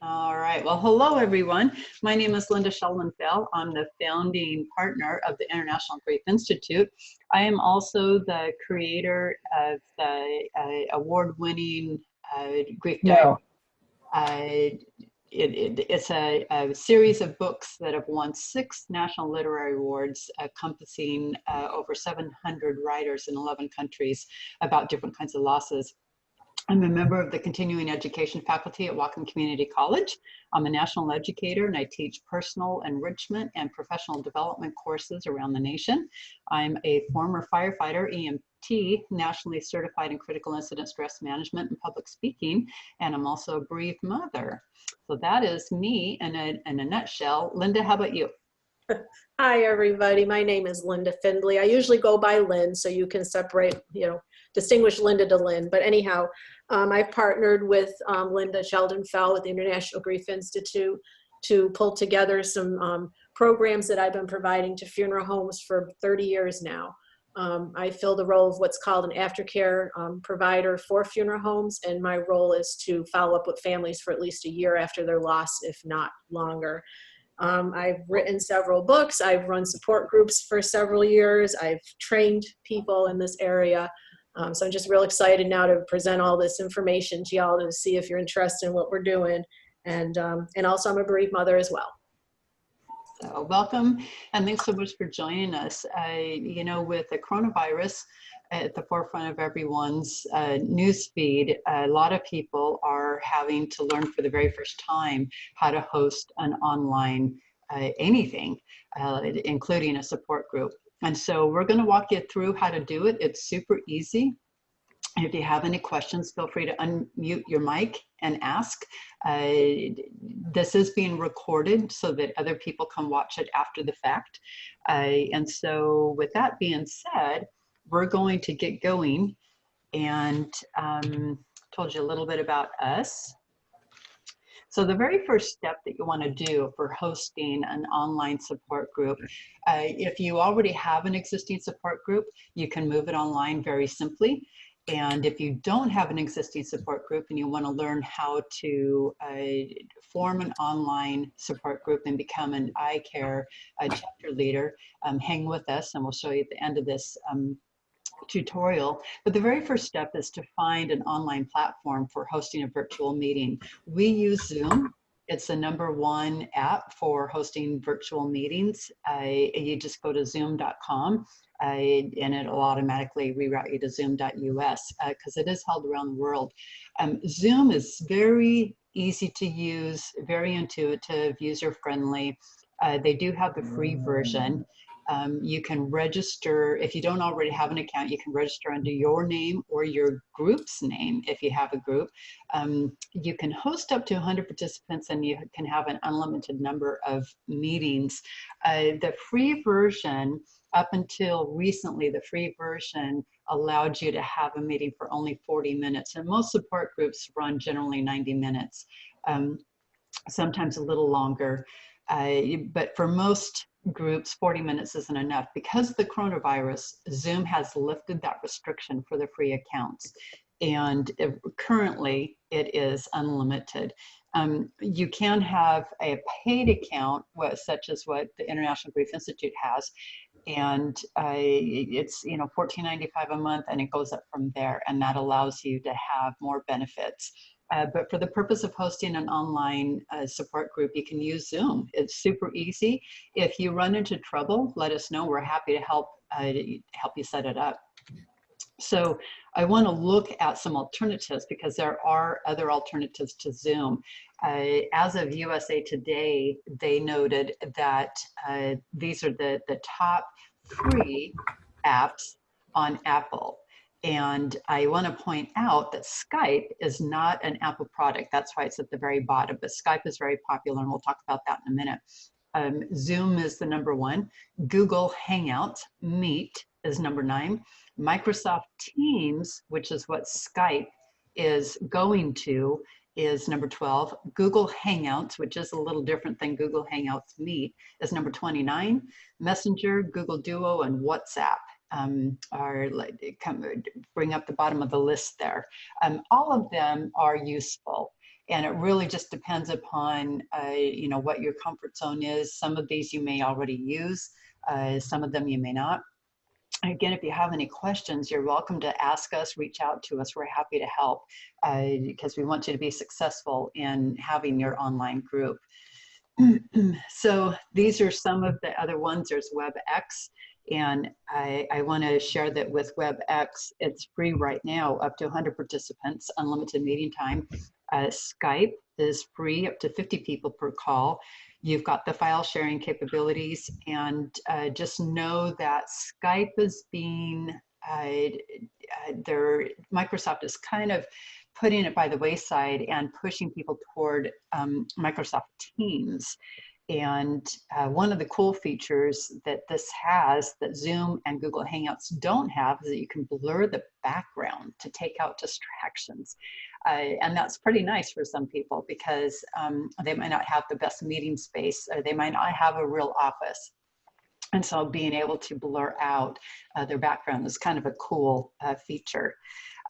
All right. Well, hello, everyone. My name is Linda Sheldon-Fell. I'm the founding partner of the International Grief Institute. I am also the creator of the award-winning grief diary. No. It's a series of books that have won 6 national literary awards, encompassing over 700 writers in 11 countries about different kinds of losses. I'm a member of the continuing education faculty at Whatcom Community College. I'm a national educator and I teach personal enrichment and professional development courses around the nation. I'm a former firefighter, EMT, nationally certified in critical incident stress management and public speaking, and I'm also a bereaved mother. So that is me in a nutshell. Linda, how about you? Hi, everybody. My name is Linda Findley. I usually go by Lynn, so you can separate, distinguish Linda to Lynn. But anyhow, I've partnered with Linda Sheldon-Fell with the International Grief Institute to pull together some programs that I've been providing to funeral homes for 30 years now. I fill the role of what's called an aftercare provider for funeral homes, and my role is to follow up with families for at least a year after their loss, if not longer. I've written several books. I've run support groups for several years. I've trained people in this area. So I'm just real excited now to present all this information to y'all to see if you're interested in what we're doing. And also I'm a bereaved mother as well. So welcome, and thanks so much for joining us. With the coronavirus at the forefront of everyone's news feed, a lot of people are having to learn for the very first time how to host an online anything, including a support group. And so we're going to walk you through how to do it. It's super easy. If you have any questions, feel free to unmute your mic and ask. This is being recorded so that other people can watch it after the fact. And so with that being said, we're going to get going, and told you a little bit about us. So the very first step that you want to do for hosting an online support group, if you already have an existing support group, you can move it online very simply. And if you don't have an existing support group and you want to learn how to form an online support group and become an iCare chapter leader, hang with us and we'll show you at the end of this tutorial. But the very first step is to find an online platform for hosting a virtual meeting. We use Zoom. It's the #1 app for hosting virtual meetings. You just go to zoom.com and it'll automatically reroute you to zoom.us because it is held around the world. Zoom is very easy to use, very intuitive, user-friendly. They do have the free version. You can register, if you don't already have an account, you can register under your name or your group's name if you have a group. You can host up to 100 participants and you can have an unlimited number of meetings. The free version, up until recently, the free version allowed you to have a meeting for only 40 minutes. And most support groups run generally 90 minutes, sometimes a little longer. But for most groups, 40 minutes isn't enough. Because of the coronavirus, Zoom has lifted that restriction for the free accounts. And currently it is unlimited. You can have a paid account, such as what the International Grief Institute has, and it's $14.95 a month, and it goes up from there, and that allows you to have more benefits. But for the purpose of hosting an online support group, you can use Zoom. It's super easy. If you run into trouble, let us know. We're happy to help you set it up. So I want to look at some alternatives because there are other alternatives to Zoom. As of USA Today, they noted that these are the top 3 apps on Apple. And I want to point out that Skype is not an Apple product. That's why it's at the very bottom. But Skype is very popular, and we'll talk about that in a minute. Zoom is the #1. Google Hangouts, Meet is #9. Microsoft Teams, which is what Skype is going to, is #12. Google Hangouts, which is a little different than Google Hangouts Meet, is #29. Messenger, Google Duo, and WhatsApp bring up the bottom of the list there. All of them are useful. And it really just depends upon, you know, what your comfort zone is. Some of these you may already use, some of them you may not. Again, if you have any questions, you're welcome to ask us, reach out to us. We're happy to help because we want you to be successful in having your online group. So these are some of the other ones. There's WebEx. And I want to share that with WebEx, it's free right now, up to 100 participants, unlimited meeting time. Skype is free, up to 50 people per call. You've got the file sharing capabilities, and just know that Skype is being, Microsoft is kind of putting it by the wayside and pushing people toward Microsoft Teams. And one of the cool features that this has that Zoom and Google Hangouts don't have is that you can blur the background to take out distractions. And that's pretty nice for some people because they might not have the best meeting space, or they might not have a real office. And so being able to blur out their background is kind of a cool feature.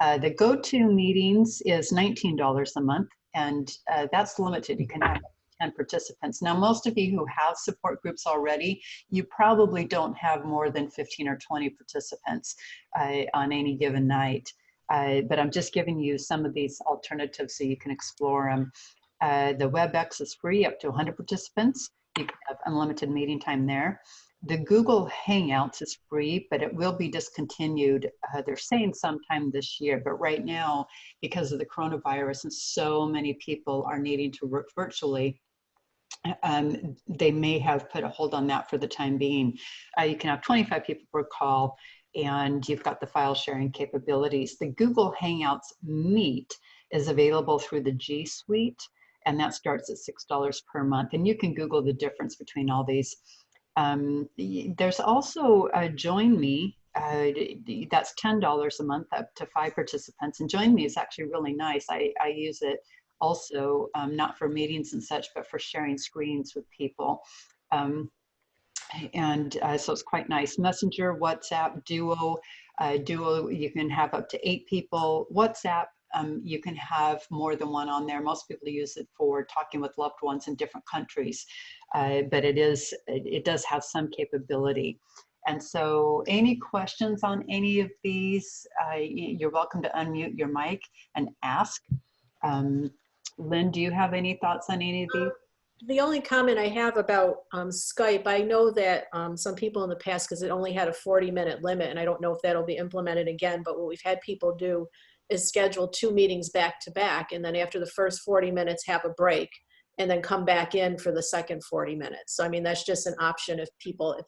The go-to meetings is $19 a month, and that's limited. You can have 10 participants. Now, most of you who have support groups already, you probably don't have more than 15 or 20 participants on any given night. But I'm just giving you some of these alternatives so you can explore them. The WebEx is free up to 100 participants. You can have unlimited meeting time there. The Google Hangouts is free, but it will be discontinued. They're saying sometime this year, but right now, because of the coronavirus and so many people are needing to work virtually, they may have put a hold on that for the time being. You can have 25 people per call, and you've got the file sharing capabilities. The Google Hangouts Meet is available through the G Suite, and that starts at $6 per month. And you can Google the difference between all these. There's also Join Me. That's $10 a month up to 5 participants. And Join Me is actually really nice. I use it also, not for meetings and such, but for sharing screens with people. So it's quite nice. Messenger, WhatsApp, Duo. Duo, you can have up to 8 people. WhatsApp, you can have more than one on there. Most people use it for talking with loved ones in different countries, but it does have some capability. And so any questions on any of these, you're welcome to unmute your mic and ask. Lynn, do you have any thoughts on any of these? The only comment I have about Skype, I know that some people in the past, because it only had a 40-minute limit, and I don't know if that'll be implemented again, but what we've had people do is schedule 2 meetings back to back, and then after the first 40 minutes have a break, and then come back in for the second 40 minutes. So I mean, that's just an option if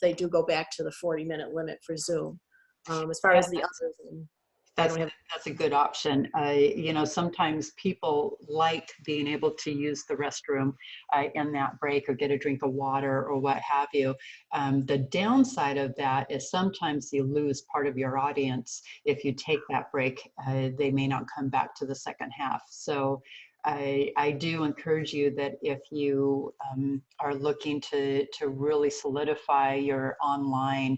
they do go back to the 40-minute limit for Zoom. As far as the others, that's a good option. You know, sometimes people like being able to use the restroom in that break, or get a drink of water or what have you. The downside of that is sometimes you lose part of your audience. If you take that break, they may not come back to the second half. So I do encourage you that if you are looking to really solidify your online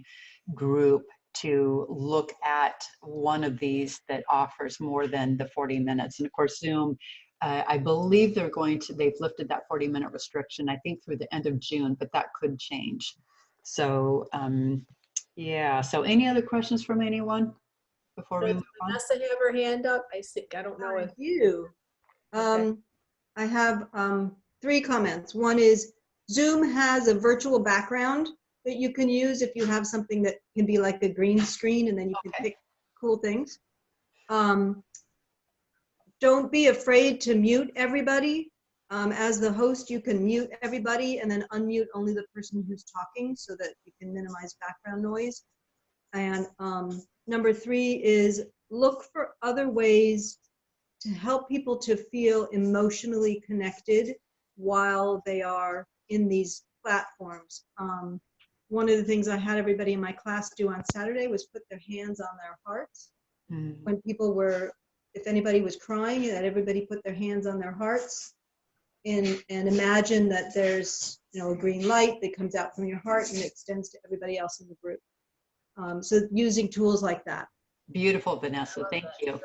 group, to look at one of these that offers more than the 40 minutes. And of course, Zoom, I believe they've lifted that 40-minute restriction, I think through the end of June, but that could change. So yeah, so any other questions from anyone before we move on? Vanessa have her hand up. I don't know if you. Okay. I have 3 comments. One is Zoom has a virtual background that you can use if you have something that can be like a green screen, and then you can pick cool things. Don't be afraid to mute everybody. As the host, you can mute everybody and then unmute only the person who's talking so that you can minimize background noise. And number 3 is look for other ways to help people to feel emotionally connected while they are in these platforms. One of the things I had everybody in my class do on Saturday was put their hands on their hearts. When people were, if anybody was crying, that everybody put their hands on their hearts and imagine that there's, you know, a green light that comes out from your heart and extends to everybody else in the group. So using tools like that. Beautiful, Vanessa, thank you.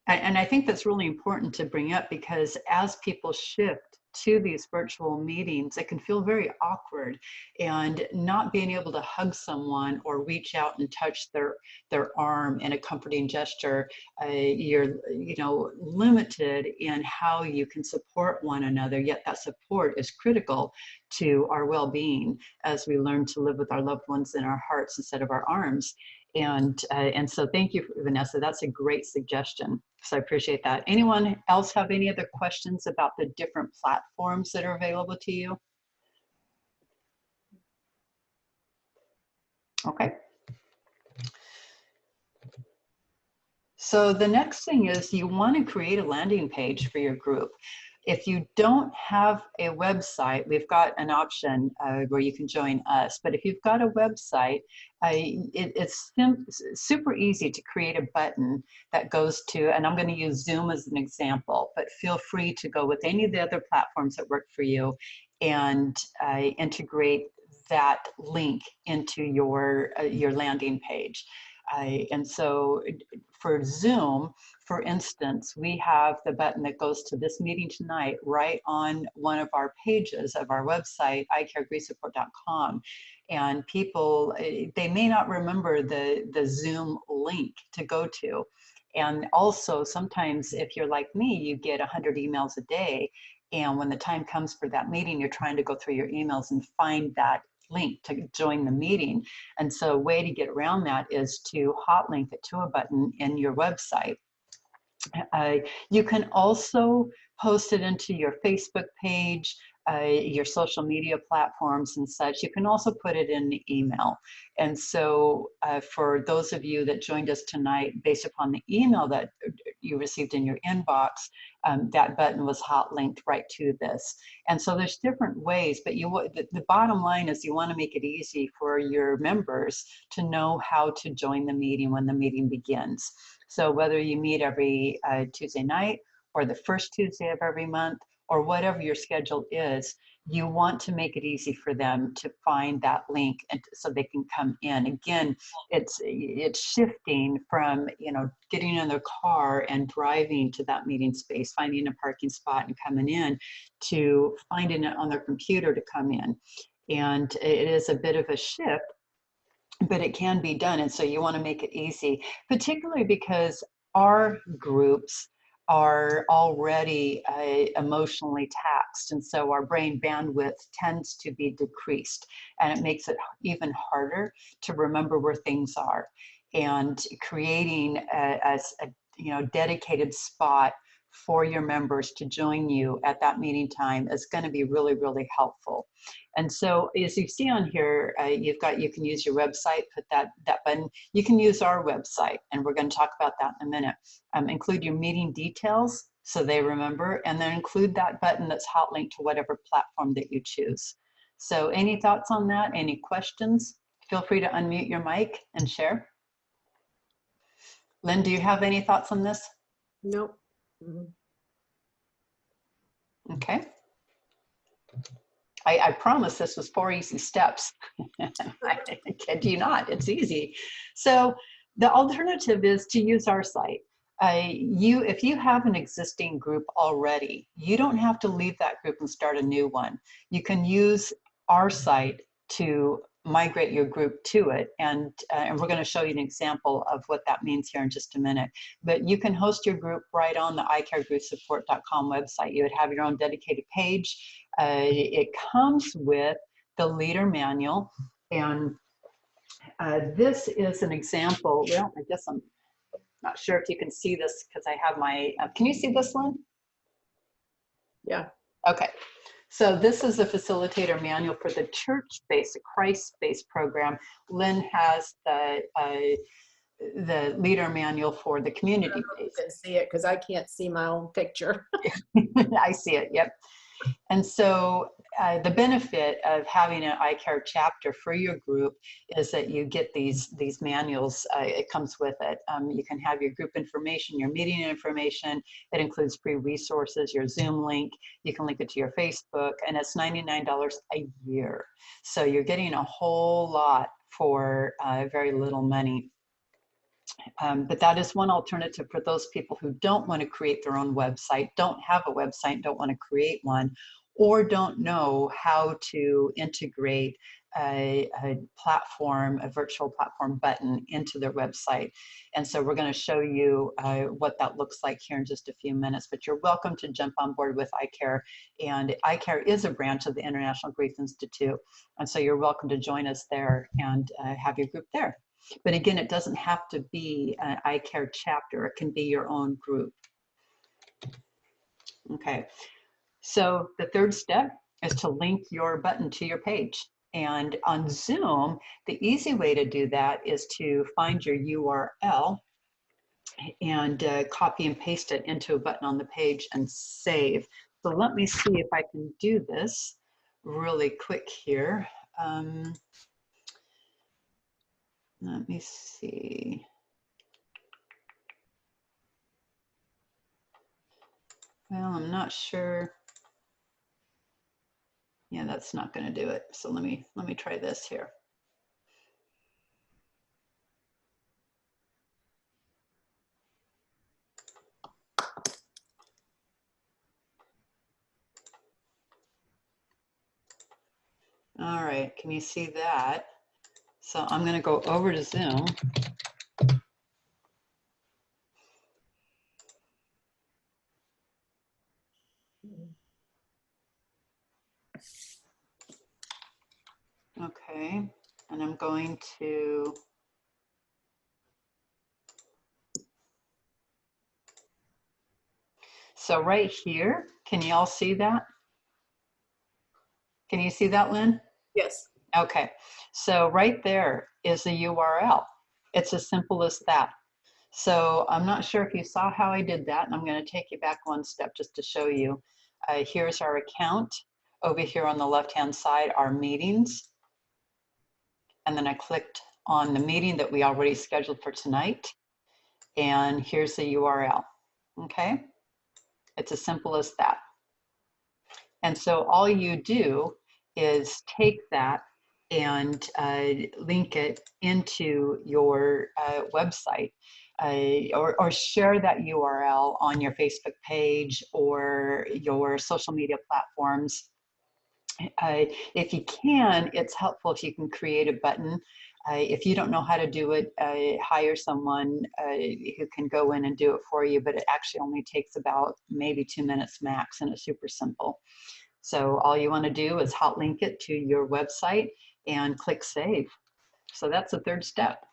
And I think that's really important to bring up, because as people shift to these virtual meetings, it can feel very awkward, and not being able to hug someone or reach out and touch their arm in a comforting gesture, you're limited in how you can support one another. Yet that support is critical to our well-being as we learn to live with our loved ones in our hearts instead of our arms. And so thank you, Vanessa. That's a great suggestion. So I appreciate that. Anyone else have any other questions about the different platforms that are available to you? Okay. So the next thing is you want to create a landing page for your group. If you don't have a website, we've got an option where you can join us. But if you've got a website, it's super easy to create a button that goes to, and I'm going to use Zoom as an example, but feel free to go with any of the other platforms that work for you and integrate that link into your landing page. And so for Zoom, for instance, we have the button that goes to this meeting tonight right on one of our pages of our website, icaregriefsupport.com. And people, they may not remember the Zoom link to go to. And also sometimes if you're like me, you get 100 emails a day. And when the time comes for that meeting, you're trying to go through your emails and find that link to join the meeting. And so a way to get around that is to hot link it to a button in your website. You can also post it into your Facebook page, your social media platforms and such. You can also put it in the email. And so for those of you that joined us tonight, based upon the email that you received in your inbox, that button was hot linked right to this. And so there's different ways, but the bottom line is you want to make it easy for your members to know how to join the meeting when the meeting begins. So whether you meet every Tuesday night or the first Tuesday of every month, or whatever your schedule is, you want to make it easy for them to find that link and so they can come in. Again, it's shifting from getting in their car and driving to that meeting space, finding a parking spot and coming in, to finding it on their computer to come in. And it is a bit of a shift, but it can be done. And so you want to make it easy, particularly because our groups are already emotionally taxed. And so our brain bandwidth tends to be decreased, and it makes it even harder to remember where things are. And creating a dedicated spot for your members to join you at that meeting time is going to be really, really helpful. And so as you see on here, you can use your website, put that button. You can use our website, and we're going to talk about that in a minute. Include your meeting details so they remember, and then include that button that's hot linked to whatever platform that you choose. So any thoughts on that? Any questions? Feel free to unmute your mic and share. Lynn, do you have any thoughts on this? Nope. Mm-hmm. Okay. I promise this was 4 easy steps. I kid you not, it's easy. So the alternative is to use our site. If you have an existing group already, you don't have to leave that group and start a new one. You can use our site to migrate your group to it. And we're going to show you an example of what that means here in just a minute. But you can host your group right on the icaregriefsupport.com website. You would have your own dedicated page. It comes with the leader manual. And this is an example. Well, I guess I'm not sure if you can see this because I have my, can you see this one? Yeah. Okay. So this is a facilitator manual for the church-based, Christ-based program. Lynn has the leader manual for the community-based. You can see it because I can't see my own picture. I see it, yep. And so the benefit of having an iCare chapter for your group is that you get these manuals. It comes with it. You can have your group information, your meeting information. It includes free resources, your Zoom link. You can link it to your Facebook, and it's $99 a year. So you're getting a whole lot for very little money. But that is one alternative for those people who don't want to create their own website, don't have a website, don't want to create one, or don't know how to integrate a platform, a virtual platform button into their website. And so we're going to show you what that looks like here in just a few minutes, but you're welcome to jump on board with iCare. And iCare is a branch of the International Grief Institute. And so you're welcome to join us there and have your group there. But again, it doesn't have to be an iCare chapter. It can be your own group. Okay, so the third step is to link your button to your page. And on Zoom, the easy way to do that is to find your URL and copy and paste it into a button on the page and save. So let me see if I can do this really quick here. Let me see. Well, I'm not sure. Yeah, that's not going to do it. So let me try this here. All right, can you see that? So I'm going to go over to Zoom. Okay, and I'm going to so right here, can you all see that? Can you see that, Lynn? Yes. Okay, so right there is a URL. It's as simple as that. So I'm not sure if you saw how I did that, and I'm going to take you back one step just to show you. Here's our account. Over here on the left-hand side are meetings. And then I clicked on the meeting that we already scheduled for tonight. And here's the URL. Okay, it's as simple as that. And so all you do is take that and link it into your website or share that URL on your Facebook page or your social media platforms. If you can, it's helpful if you can create a button. If you don't know how to do it, hire someone who can go in and do it for you, but it actually only takes about maybe 2 minutes max, and it's super simple. So all you want to do is hot link it to your website and click save. So that's the third step.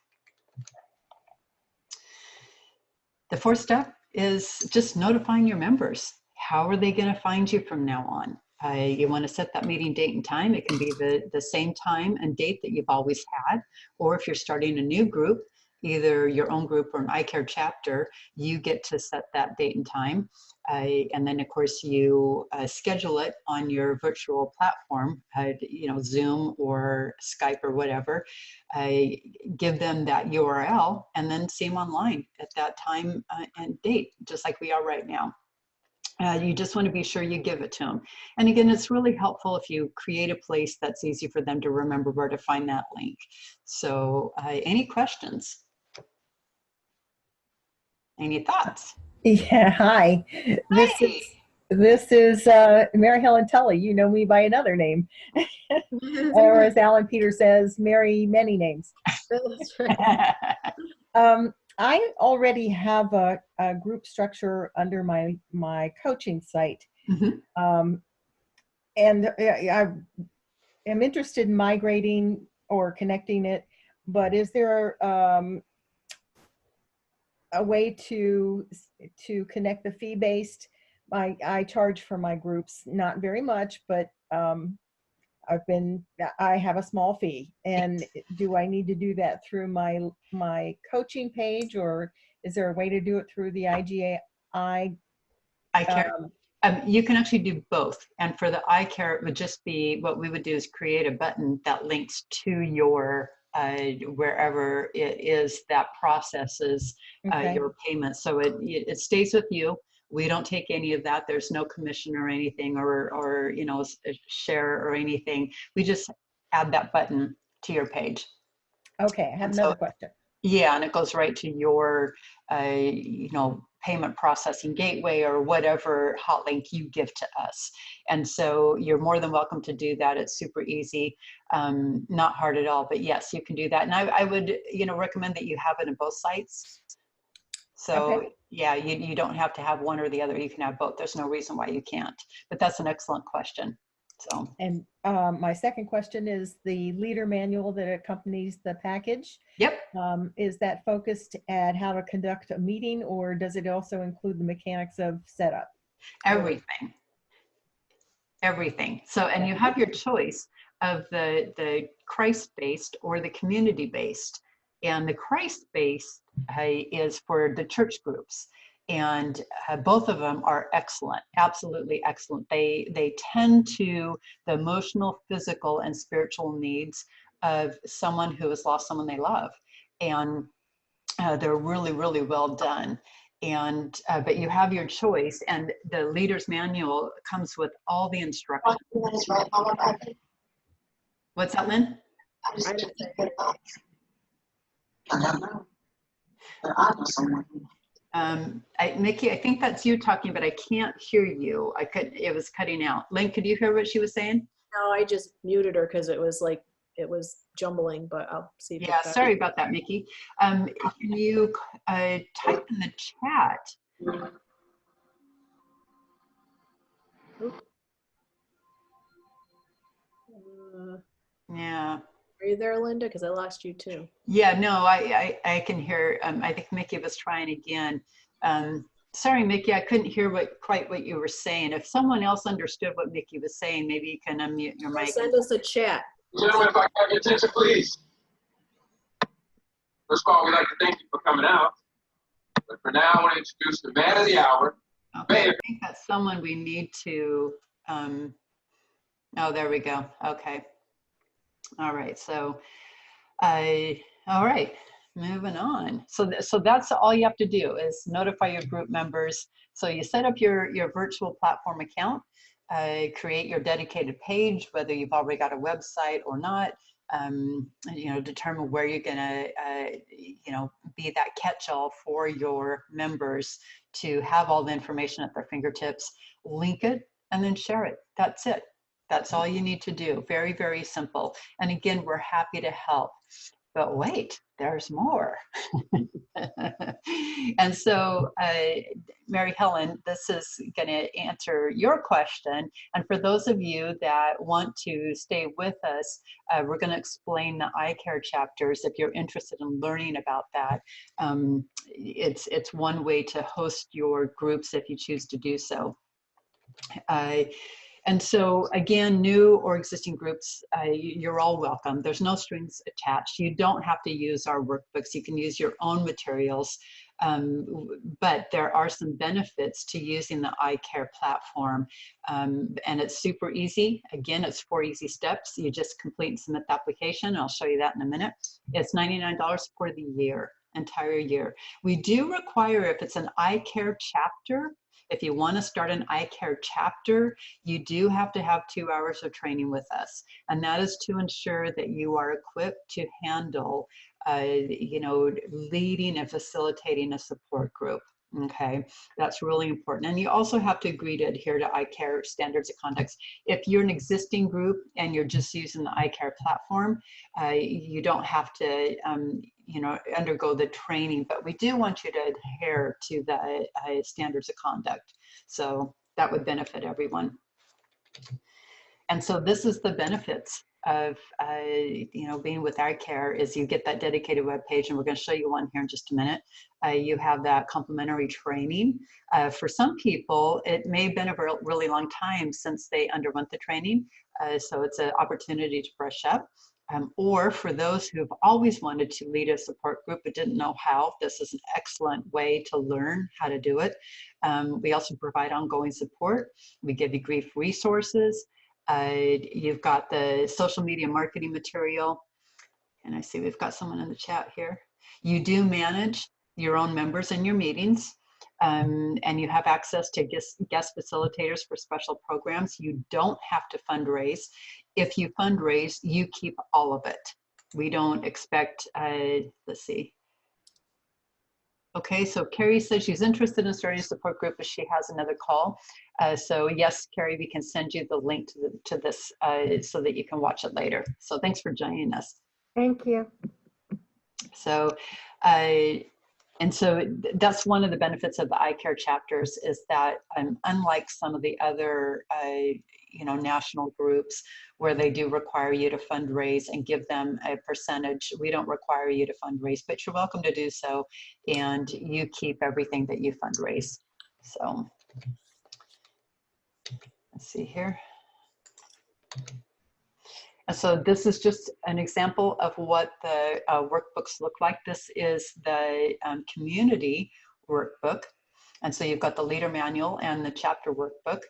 The fourth step is just notifying your members. How are they going to find you from now on? You want to set that meeting date and time. It can be the same time and date that you've always had, or if you're starting a new group, either your own group or an iCare chapter, you get to set that date and time. And then of course you schedule it on your virtual platform, you know, Zoom or Skype or whatever. Give them that URL and then see them online at that time and date, just like we are right now. You just want to be sure you give it to them. And again, it's really helpful if you create a place that's easy for them to remember where to find that link. So any questions? Any thoughts? Yeah, hi. This is Mary Helen Tully. You know me by another name. Or as Alan Peter says, Mary many names. That's right. I already have a group structure under my coaching site. Mm-hmm. And I am interested in migrating or connecting it, but is there a way to connect the fee-based? I charge for my groups, not very much, but I have a small fee. And do I need to do that through my coaching page, or is there a way to do it through the iCare? You can actually do both. And for the iCare, it would just be, what we would do is create a button that links to your wherever it is that processes your payment. So it stays with you. We don't take any of that. There's no commission or anything, or you know, a share or anything. We just add that button to your page. Okay, I have another question. Yeah, and it goes right to your, payment processing gateway or whatever hot link you give to us. And so you're more than welcome to do that. It's super easy, not hard at all. But yes, you can do that. And I would, recommend that you have it in both sites. So Okay. yeah, you don't have to have one or the other. You can have both. There's no reason why you can't. But that's an excellent question. So. And my second question is the leader manual that accompanies the package. Yep. Is that focused at how to conduct a meeting, or does it also include the mechanics of setup? Everything. Everything. So, and you have your choice of the Christ-based or the community-based. And the Christ-based is for the church groups. And both of them are excellent, absolutely excellent. They tend to the emotional, physical, and spiritual needs of someone who has lost someone they love. And they're really, really well done. And but you have your choice, and the leader's manual comes with all the instructions. What's that, Lynn? Mickey, I think that's you talking, but I can't hear you. It was cutting out. Lynn, could you hear what she was saying? No, I just muted her because it was jumbling, but I'll see. Yeah, sorry about that, Mickey. Can you type in the chat? Yeah. Are you there, Linda? Because I lost you too. Yeah, no, I can hear. I think Mickey was trying again. Sorry, Mickey, I couldn't hear quite what you were saying. If someone else understood what Mickey was saying, maybe you can unmute your mic. Send us a chat. Gentlemen, if I have your attention, please. First of all, we'd like to thank you for coming out. But for now, I want to introduce the man of the hour. Okay, I think that's someone we need to, oh, there we go. Okay. All right. So, all right, moving on. So that's all you have to do is notify your group members. So you set up your virtual platform account, create your dedicated page, whether you've already got a website or not. Determine where you're gonna, be that catch-all for your members to have all the information at their fingertips, link it, and then share it. That's it. That's all you need to do. Very, very simple. And again, we're happy to help. But wait, there's more. And so, Mary Helen, this is going to answer your question. And for those of you that want to stay with us, we're going to explain the iCare chapters. If you're interested in learning about that, it's one way to host your groups if you choose to do so. And so again, new or existing groups, you're all welcome. There's no strings attached. You don't have to use our workbooks. You can use your own materials. But there are some benefits to using the iCare platform. And it's super easy. Again, it's 4 easy steps. You just complete and submit the application. I'll show you that in a minute. It's $99 for the year, entire year. We do require, if it's an iCare chapter, if you want to start an iCare chapter, you do have to have 2 hours of training with us. And that is to ensure that you are equipped to handle, leading and facilitating a support group. Okay, that's really important. And you also have to agree to adhere to iCare standards of conduct. If you're an existing group and you're just using the iCare platform, you don't have to, undergo the training, but we do want you to adhere to the standards of conduct. So that would benefit everyone. And so this is the benefits of being with iCare is you get that dedicated web page, and we're going to show you one here in just a minute. You have that complimentary training. For some people, it may have been a really long time since they underwent the training, so it's an opportunity to brush up. Or for those who have always wanted to lead a support group but didn't know how, this is an excellent way to learn how to do it. We also provide ongoing support. We give you grief resources. You've got the social media marketing material. And I see we've got someone in the chat here. You do manage your own members in your meetings. And you have access to guest facilitators for special programs. You don't have to fundraise. If you fundraise, you keep all of it. We don't expect, let's see, Okay, so Carrie says she's interested in starting a support group, but she has another call. So yes, Carrie, we can send you the link to this so that you can watch it later. So thanks for joining us. Thank you. So, and so that's one of the benefits of the iCare chapters is that unlike some of the other, national groups where they do require you to fundraise and give them a percentage, we don't require you to fundraise, but you're welcome to do so, and you keep everything that you fundraise. So, let's see here. And so this is just an example of what the workbooks look like. This is the community workbook. And so you've got the leader manual and the chapter workbook.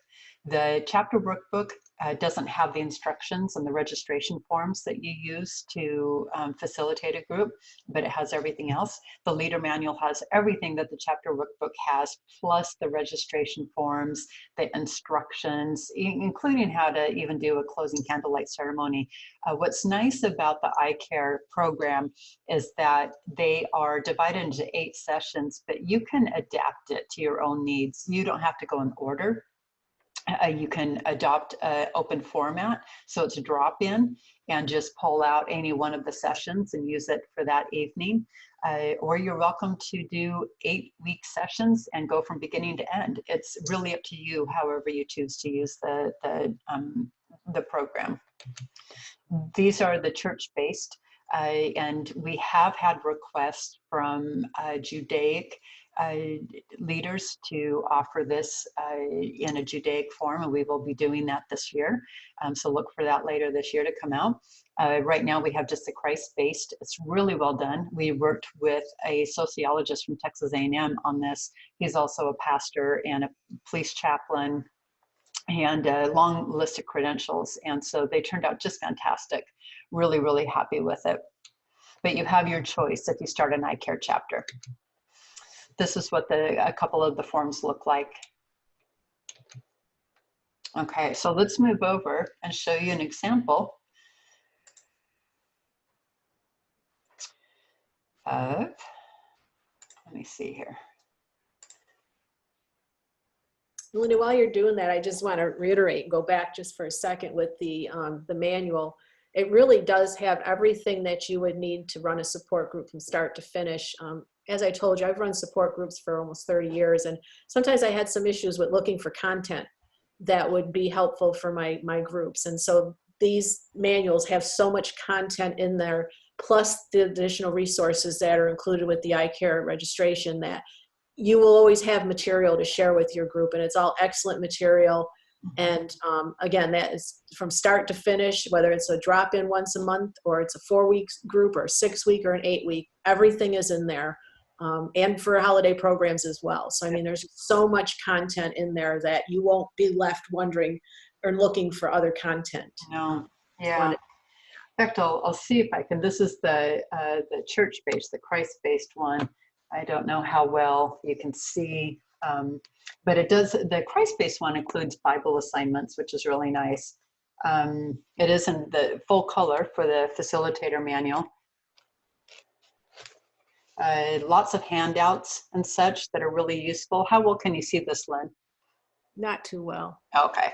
The chapter workbook doesn't have the instructions and the registration forms that you use to facilitate a group, but it has everything else. The leader manual has everything that the chapter workbook has, plus the registration forms, the instructions, including how to even do a closing candlelight ceremony. What's nice about the iCare program is that they are divided into 8 sessions, but you can adapt it to your own needs. You don't have to go in order. You can adopt an open format, so it's a drop-in, and just pull out any one of the sessions and use it for that evening. Or you're welcome to do 8-week sessions and go from beginning to end. It's really up to you, however you choose to use the program. These are the church-based, and we have had requests from Judaic leaders to offer this in a Judaic form, and we will be doing that this year. So look for that later this year to come out. Right now we have just the Christ-based. It's really well done. We worked with a sociologist from Texas A&M on this. He's also a pastor and a police chaplain and a long list of credentials. And so they turned out just fantastic. Really, really happy with it. But you have your choice if you start an iCare chapter. This is what a couple of the forms look like. Okay, so let's move over and show you an example of, let me see here. Linda, while you're doing that, I just want to reiterate, go back just for a second with the manual. It really does have everything that you would need to run a support group from start to finish. As I told you, I've run support groups for almost 30 years, and sometimes I had some issues with looking for content that would be helpful for my groups. And so these manuals have so much content in there, plus the additional resources that are included with the iCare registration, that you will always have material to share with your group, and it's all excellent material. And again, that is from start to finish, whether it's a drop-in once a month, or it's a 4-week group, or a 6-week, or an 8-week, everything is in there. And for holiday programs as well. So, I mean, there's so much content in there that you won't be left wondering or looking for other content. No, yeah. In fact, I'll see if I can. This is the church-based, the Christ-based one. I don't know how well you can see, but it does. The Christ-based one includes Bible assignments, which is really nice. It is in the full color for the facilitator manual. Lots of handouts and such that are really useful. How well can you see this, Lynn? Not too well. Okay.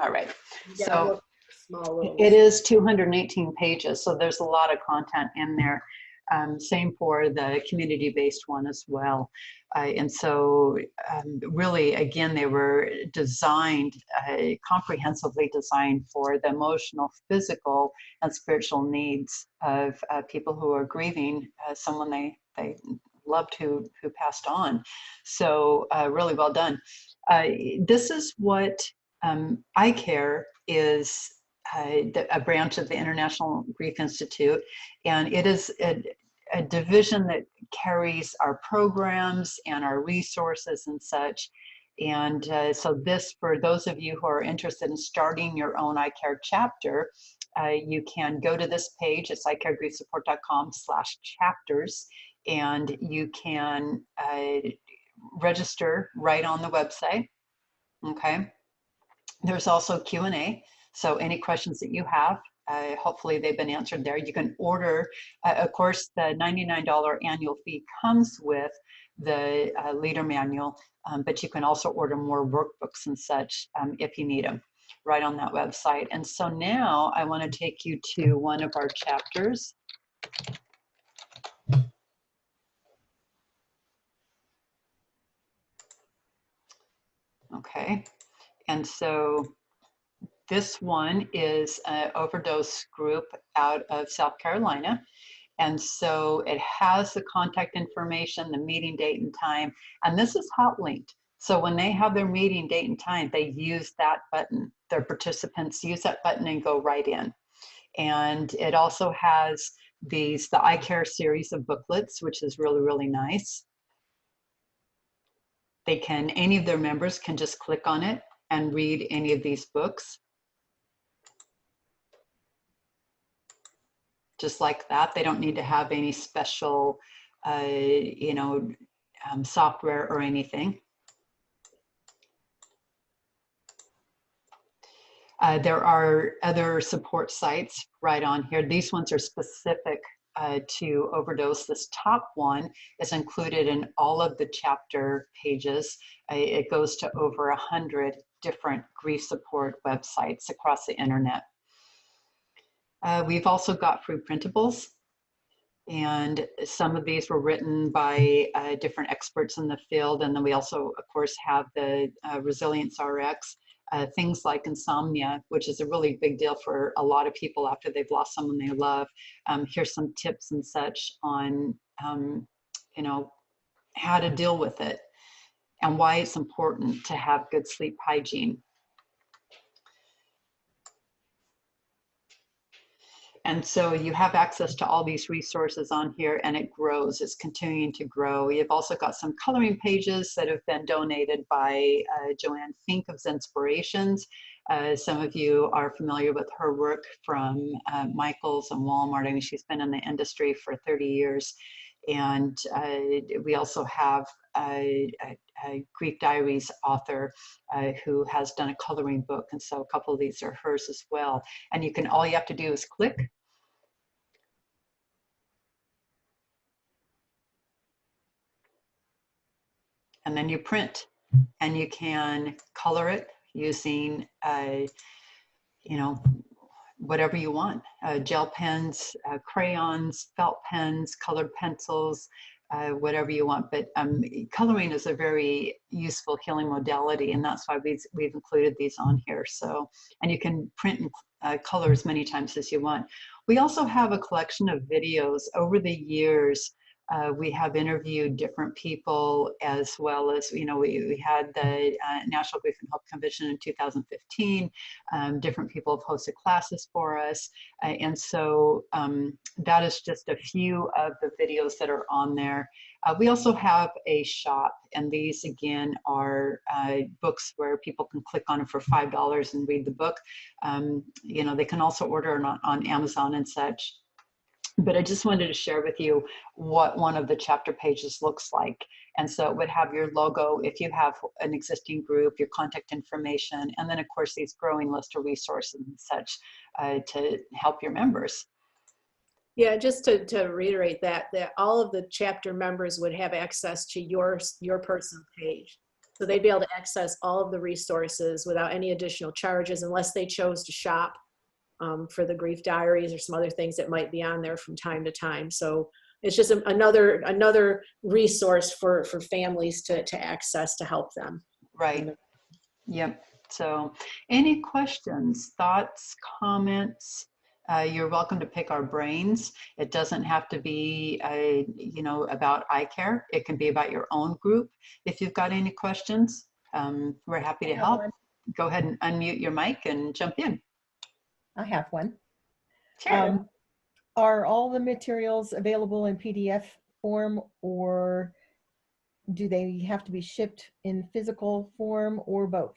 All right. Yeah, so small it is 218 pages, so there's a lot of content in there. Same for the community-based one as well. And so really, again, they were designed, comprehensively designed for the emotional, physical, and spiritual needs of people who are grieving someone they loved who passed on. So really well done. This is what iCare is, a branch of the International Grief Institute, and it is a division that carries our programs and our resources and such. And so this, for those of you who are interested in starting your own iCare chapter, you can go to this page. It's icaregriefsupport.com/chapters, and you can register right on the website. Okay. There's also Q&A. So any questions that you have, hopefully they've been answered there. You can order, of course, the $99 annual fee comes with the leader manual, but you can also order more workbooks and such if you need them right on that website. And so now I want to take you to one of our chapters. Okay, and so this one is an overdose group out of South Carolina. And so it has the contact information, the meeting date and time, and this is hot linked. So when they have their meeting date and time, they use that button. Their participants use that button and go right in. And it also has the I Care series of booklets, which is really, really nice. Any of their members can just click on it and read any of these books. Just like that. They don't need to have any special, software or anything. There are other support sites right on here. These ones are specific to overdose. This top one is included in all of the chapter pages. It goes to over 100 different grief support websites across the internet. We've also got free printables, and some of these were written by different experts in the field. And then we also, of course, have the Resilience RX, things like insomnia, which is a really big deal for a lot of people after they've lost someone they love. Here's some tips and such on, how to deal with it and why it's important to have good sleep hygiene. And so you have access to all these resources on here, and it grows. It's continuing to grow. You've also got some coloring pages that have been donated by Joanne Fink of Zenspirations. Some of you are familiar with her work from Michaels and Walmart. I mean, she's been in the industry for 30 years. And we also have a Grief Diaries author who has done a coloring book. And so a couple of these are hers as well. And all you have to do is click. And then you print, and you can color it using, whatever you want, gel pens, crayons, felt pens, colored pencils, whatever you want. But coloring is a very useful healing modality, and that's why we've included these on here. So, and you can print and color as many times as you want. We also have a collection of videos. Over the years, we have interviewed different people, as well as, we had the National Grief and Hope Convention in 2015. Different people have hosted classes for us. And so that is just a few of the videos that are on there. We also have a shop, and these again are books where people can click on it for $5 and read the book. They can also order on Amazon and such. But I just wanted to share with you what one of the chapter pages looks like. And so it would have your logo if you have an existing group, your contact information, and then of course these growing list of resources and such to help your members. Yeah, just to reiterate that all of the chapter members would have access to your personal page. So they'd be able to access all of the resources without any additional charges, unless they chose to shop for the Grief Diaries or some other things that might be on there from time to time. So it's just another resource for families to access to help them. Right. Yep. So any questions, thoughts, comments? You're welcome to pick our brains. It doesn't have to be, about eye care. It can be about your own group. If you've got any questions, we're happy to help. Go ahead and unmute your mic and jump in. I have one. Sure. Are all the materials available in PDF form, or do they have to be shipped in physical form, or both?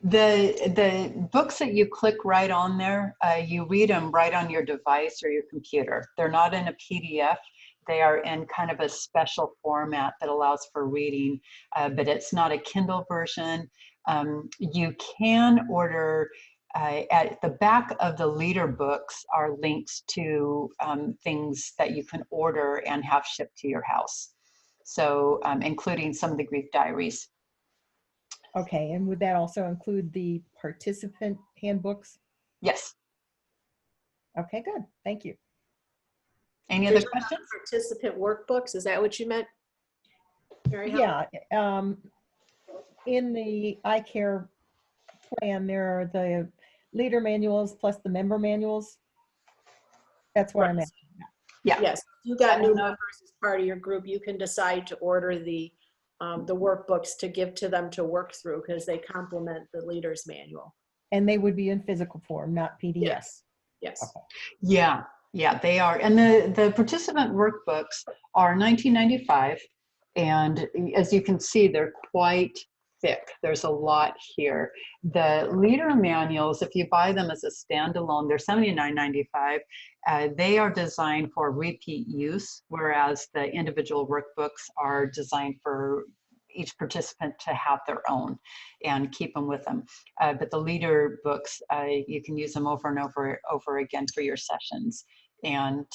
The books that you click right on there, you read them right on your device or your computer. They're not in a PDF. They are in kind of a special format that allows for reading, but it's not a Kindle version. You can order. At the back of the leader books are links to things that you can order and have shipped to your house. So including some of the grief diaries. Okay, and would that also include the participant handbooks? Yes. Okay, good. Thank you. Any You're other talking about questions? participant workbooks, is that what you meant? Mary Helen? Yeah. In the iCare plan, there are the leader manuals plus the member manuals. That's what I meant. Yeah. Yes, if you got new members as part of your group, you can decide to order the workbooks to give to them to work through because they complement the leader's manual. And they would be in physical form, not PDF. Yes, yes. Okay. Yeah, yeah, they are. And the participant workbooks are $19.95. And as you can see, they're quite thick. There's a lot here. The leader manuals, if you buy them as a standalone, they're $79.95. They are designed for repeat use, whereas the individual workbooks are designed for each participant to have their own and keep them with them. But the leader books, you can use them over and over again for your sessions. And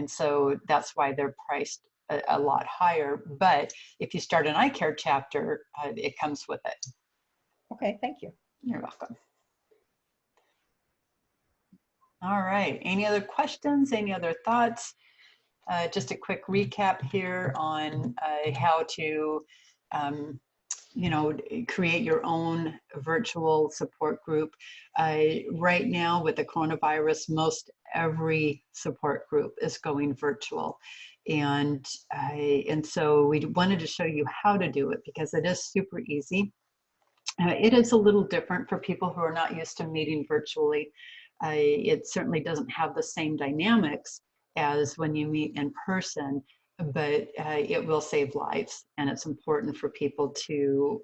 so that's why they're priced a lot higher. But if you start an iCare chapter, it comes with it. Okay, thank you. You're welcome. All right, any other questions, any other thoughts? Just a quick recap here on how to create your own virtual support group. Right now with the coronavirus, most every support group is going virtual. And so we wanted to show you how to do it because it is super easy. It is a little different for people who are not used to meeting virtually. It certainly doesn't have the same dynamics as when you meet in person, but it will save lives. And it's important for people to,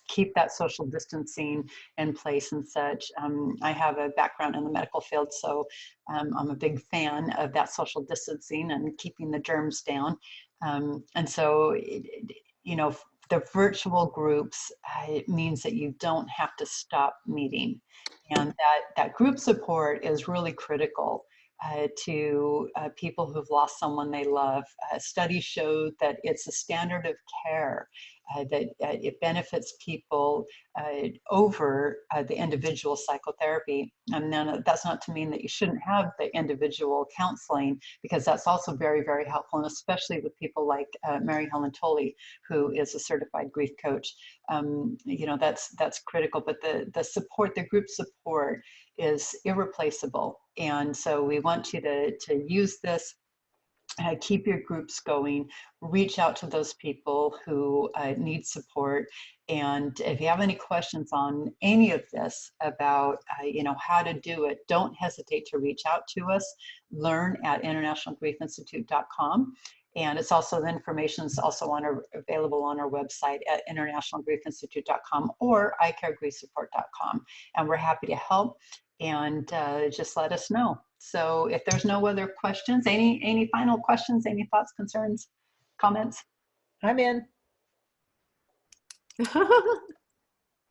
keep that social distancing in place and such. I have a background in the medical field, so I'm a big fan of that social distancing and keeping the germs down. And so, the virtual groups, it means that you don't have to stop meeting. And that group support is really critical to people who've lost someone they love. Studies show that it's a standard of care, that it benefits people over the individual psychotherapy. And then that's not to mean that you shouldn't have the individual counseling, because that's also very, very helpful, and especially with people like Mary Helen Tolley, who is a certified grief coach. That's critical, but the support, the group support, is irreplaceable. And so we want you to use this. Keep your groups going, reach out to those people who need support. And if you have any questions on any of this about, how to do it, don't hesitate to reach out to us. Learn at internationalgriefinstitute.com. And it's also, the information is also available on our website at internationalgriefinstitute.com or icaregriefsupport.com. And we're happy to help, and just let us know. So if there's no other questions, any final questions, any thoughts, concerns, comments? I'm in.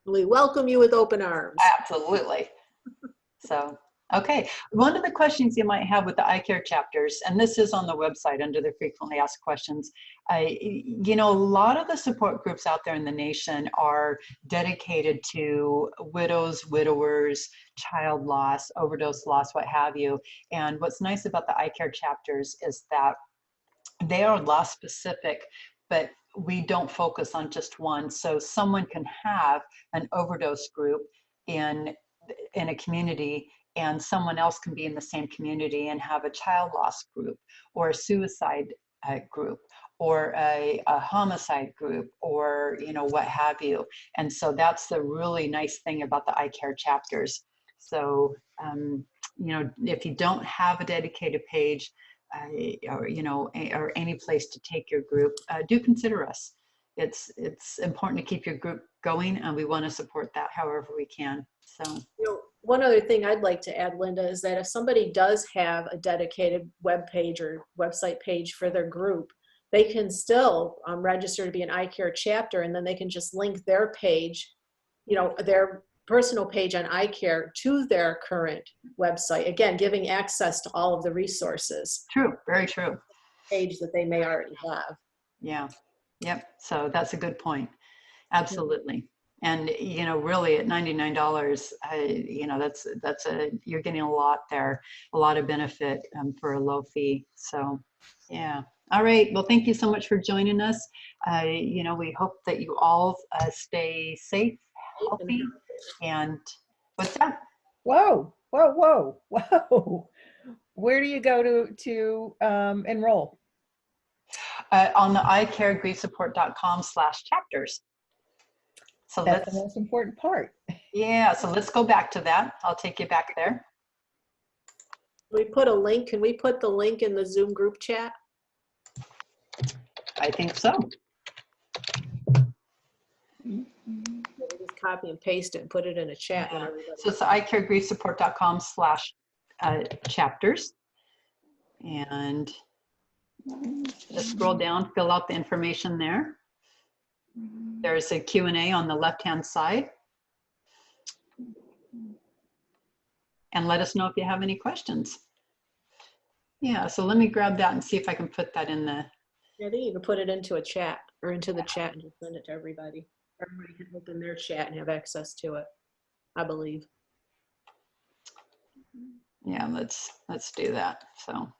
We welcome you with open arms. Absolutely. So, okay. One of the questions you might have with the iCare chapters, and this is on the website under the frequently asked questions, a lot of the support groups out there in the nation are dedicated to widows, widowers, child loss, overdose loss, what have you. And what's nice about the iCare chapters is that they are loss specific, but we don't focus on just one. So someone can have an overdose group in a community, and someone else can be in the same community and have a child loss group, or a suicide group, or a homicide group, or what have you. And so that's the really nice thing about the iCare chapters. So if you don't have a dedicated page, or any place to take your group, do consider us. It's important to keep your group going, and we want to support that however we can. So, one other thing I'd like to add, Linda, is that if somebody does have a dedicated web page or website page for their group, they can still register to be an iCare chapter, and then they can just link their page, their personal page on iCare to their current website. Again, giving access to all of the resources. True, very true. page that they may already have. Yeah. Yep. So that's a good point. Absolutely. And, you know, really at $99, you know, you're getting a lot there, a lot of benefit for a low fee. So, yeah. All right. Well, thank you so much for joining us. You know, we hope that you all stay safe, healthy, and what's that? Whoa, whoa, whoa, whoa. Where do you go to enroll? On the icaregriefsupport.com/chapters. So That's the most important part. yeah, so let's go back to that. I'll take you back there. We put a link. Can we put the link in the Zoom group chat? I think so. We just copy and paste it and put it in a chat. Yeah. So it's the icaregriefsupport.com/chapters. And just scroll down, fill out the information there. There's a Q&A on the left-hand side. And let us know if you have any questions. Yeah, so let me grab that and see if I can put that in the... I think you can put it into a chat or into the chat and just send it to everybody. Everybody can open their chat and have access to it, I believe. Yeah, let's do that. So.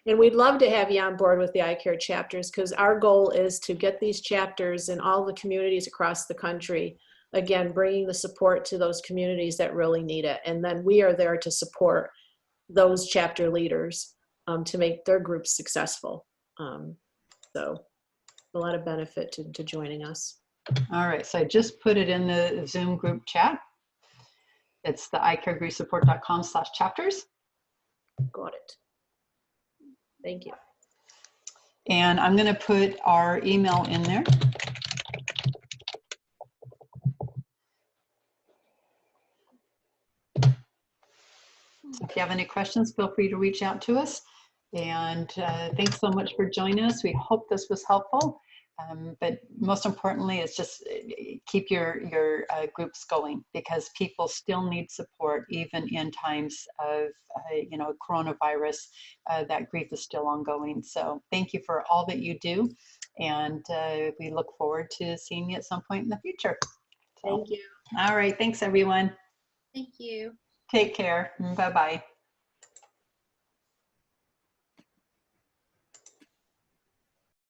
And we'd love to have you on board with the iCare chapters, because our goal is to get these chapters in all the communities across the country, again, bringing the support to those communities that really need it. And then we are there to support those chapter leaders to make their groups successful. So a lot of benefit to joining us. All right, so I just put it in the Zoom group chat. It's the icaregriefsupport.com/chapters. Got it. Thank you. And I'm going to put our email in there. If you have any questions, feel free to reach out to us. And thanks so much for joining us. We hope this was helpful. But most importantly, it's just keep your groups going, because people still need support even in times of you know, coronavirus. That grief is still ongoing. So thank you for all that you do, and we look forward to seeing you at some point in the future. So, thank you. All right, thanks everyone. Thank you. Take care. Bye bye.